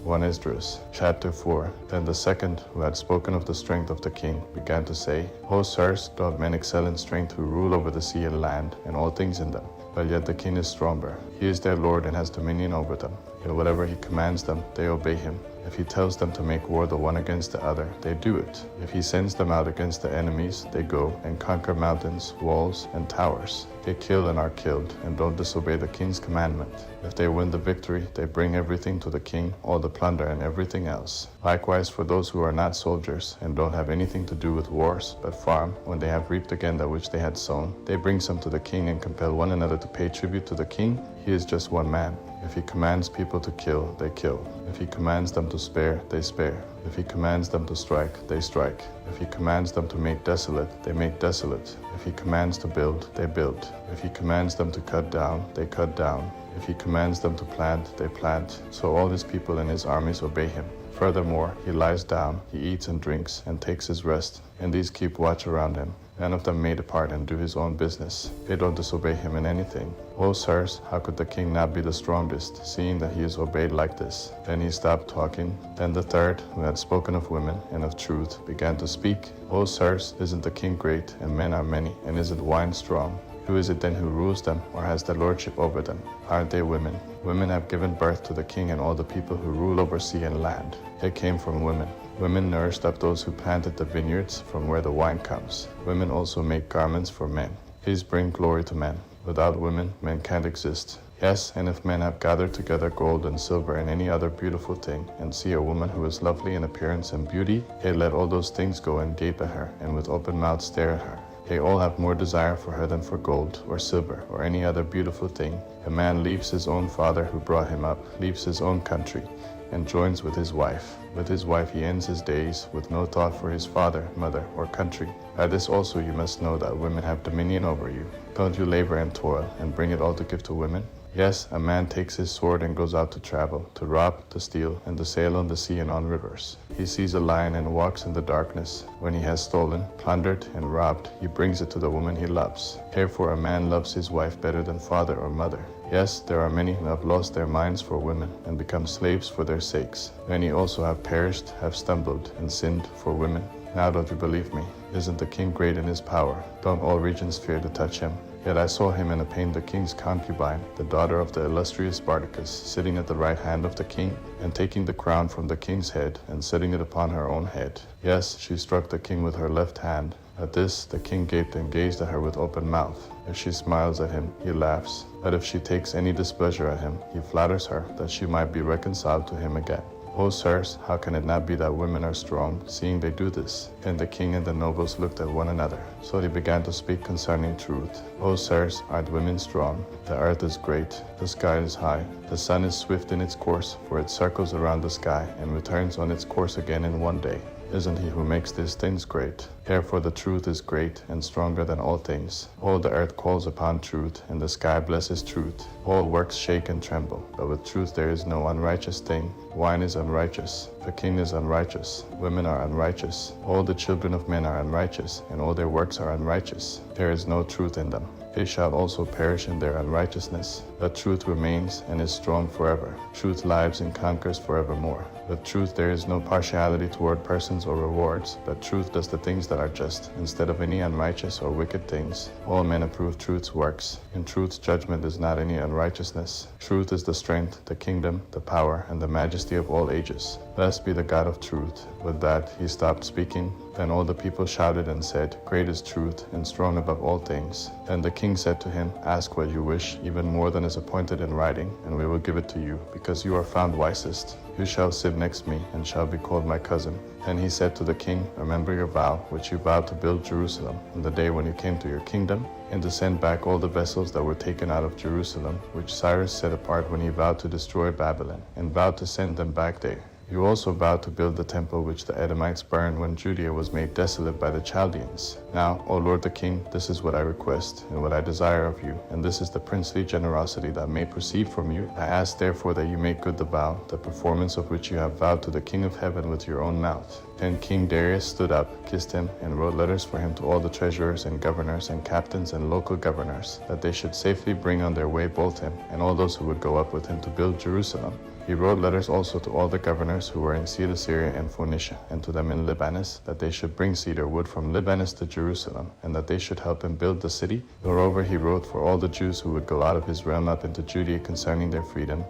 1 Esdras, chapter 4. Then the second, who had spoken of the strength of the king, began to say, O sirs, doth men excel in strength who rule over the sea and land, and all things in them. But yet the king is stronger. He is their Lord and has dominion over them. In whatever he commands them, they obey him. If he tells them to make war the one against the other, they do it. If he sends them out against the enemies, they go and conquer mountains, walls, and towers. They kill and are killed, and don't disobey the king's commandment. If they win the victory, they bring everything to the king, all the plunder and everything else. Likewise for those who are not soldiers, and don't have anything to do with wars, but farm, when they have reaped again that which they had sown, they bring some to the king and compel one another to pay tribute to the king. He is just one man. If he commands people to kill, they kill. If he commands them to spare, they spare. If he commands them to strike, they strike. If he commands them to make desolate, they make desolate. If he commands to build, they build. If he commands them to cut down, they cut down. If he commands them to plant, they plant. So all his people and his armies obey him. Furthermore, he lies down, he eats and drinks, and takes his rest, and these keep watch around him. None of them may depart and do his own business. They don't disobey him in anything. O sirs, how could the king not be the strongest, seeing that he is obeyed like this? Then he stopped talking. Then the third, who had spoken of women and of truth, began to speak. O sirs, isn't the king great, and men are many, and isn't wine strong? Who is it then who rules them, or has the lordship over them? Aren't they women? Women have given birth to the king and all the people who rule over sea and land. They came from women. Women nourished up those who planted the vineyards from where the wine comes. Women also make garments for men. These bring glory to men. Without women, men can't exist. Yes, and if men have gathered together gold and silver and any other beautiful thing, and see a woman who is lovely in appearance and beauty, they let all those things go and gape at her, and with open mouth stare at her. They all have more desire for her than for gold, or silver, or any other beautiful thing. A man leaves his own father who brought him up, leaves his own country, and joins with his wife. With his wife he ends his days, with no thought for his father, mother, or country. By this also you must know that women have dominion over you. Don't you labor and toil, and bring it all to give to women? Yes, a man takes his sword and goes out to travel, to rob, to steal, and to sail on the sea and on rivers. He sees a lion and walks in the darkness. When he has stolen, plundered, and robbed, he brings it to the woman he loves. Therefore a man loves his wife better than father or mother. Yes, there are many who have lost their minds for women, and become slaves for their sakes. Many also have perished, have stumbled, and sinned for women. Now don't you believe me? Isn't the king great in his power? Don't all regions fear to touch him? Yet I saw him in a pain the king's concubine, the daughter of the illustrious Spartacus, sitting at the right hand of the king, and taking the crown from the king's head, and setting it upon her own head. Yes, she struck the king with her left hand. At this, the king gaped and gazed at her with open mouth. If she smiles at him, he laughs. But if she takes any displeasure at him, he flatters her, that she might be reconciled to him again. O sirs, how can it not be that women are strong, seeing they do this? Then the king and the nobles looked at one another. So they began to speak concerning truth. O sirs, aren't women strong? The earth is great, the sky is high. The sun is swift in its course, for it circles around the sky, and returns on its course again in one day. Isn't he who makes these things great? Therefore the truth is great and stronger than all things. All the earth calls upon truth, and the sky blesses truth. All works shake and tremble, but with truth there is no unrighteous thing. Wine is unrighteous, the king is unrighteous, women are unrighteous. All the children of men are unrighteous, and all their works are unrighteous. There is no truth in them. They shall also perish in their unrighteousness. But truth remains and is strong forever. Truth lives and conquers forevermore. With truth there is no partiality toward persons or rewards, but truth does the things that are just, instead of any unrighteous or wicked things. All men approve truth's works. In truth's judgment is not any unrighteousness. Truth is the strength, the kingdom, the power, and the majesty of all ages. Blessed be the God of truth. With that he stopped speaking. Then all the people shouted and said, Great is truth, and strong above all things. Then the king said to him, Ask what you wish, even more than is appointed in writing, and we will give it to you, because you are found wisest. You shall sit next me, and shall be called my cousin. Then he said to the king, Remember your vow, which you vowed to build Jerusalem, on the day when you came to your kingdom, and to send back all the vessels that were taken out of Jerusalem, which Cyrus set apart when he vowed to destroy Babylon, and vowed to send them back there. You also vowed to build the temple which the Edomites burned when Judea was made desolate by the Chaldeans. Now, O Lord the King, this is what I request, and what I desire of you, and this is the princely generosity that may proceed from you. I ask therefore that you make good the vow, the performance of which you have vowed to the King of heaven with your own mouth. Then King Darius stood up, kissed him, and wrote letters for him to all the treasurers and governors and captains and local governors, that they should safely bring on their way both him and all those who would go up with him to build Jerusalem. He wrote letters also to all the governors who were in Cedar, Syria, and Phoenicia, and to them in Libanus, that they should bring cedar wood from Libanus to Jerusalem, and that they should help him build the city. Moreover, he wrote for all the Jews who would go out of his realm up into Judea concerning their freedom,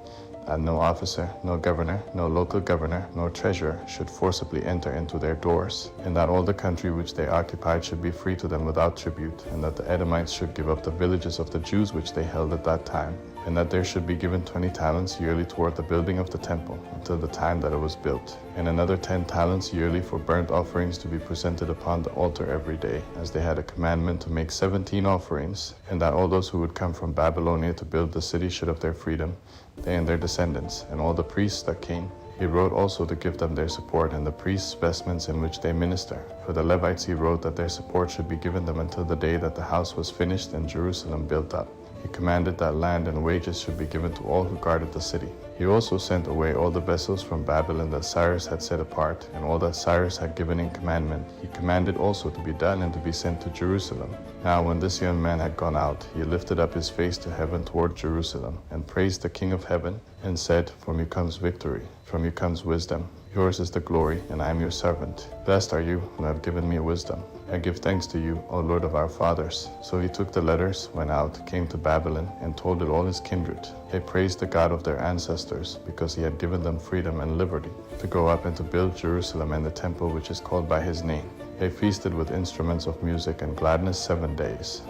that no officer, no governor, no local governor, nor treasurer should forcibly enter into their doors, and that all the country which they occupied should be free to them without tribute, and that the Edomites should give up the villages of the Jews which they held at that time, and that there should be given 20 talents yearly toward the building of the temple, until the time that it was built, and another 10 talents yearly for burnt offerings to be presented upon the altar every day, as they had a commandment to make 17 offerings, and that all those who would come from Babylonia to build the city should have their freedom, they and their descendants, and all the priests that came. He wrote also to give them their support, and the priests' vestments in which they minister. For the Levites he wrote that their support should be given them until the day that the house was finished and Jerusalem built up. He commanded that land and wages should be given to all who guarded the city. He also sent away all the vessels from Babylon that Cyrus had set apart, and all that Cyrus had given in commandment. He commanded also to be done and to be sent to Jerusalem. Now when this young man had gone out, he lifted up his face to heaven toward Jerusalem, and praised the King of heaven, and said, From you comes victory, from you comes wisdom. Yours is the glory, and I am your servant. Blessed are you who have given me wisdom. I give thanks to you, O Lord of our fathers. So he took the letters, went out, came to Babylon, and told it all his kindred. They praised the God of their ancestors, because he had given them freedom and liberty, to go up and to build Jerusalem and the temple which is called by his name. They feasted with instruments of music and gladness 7 days.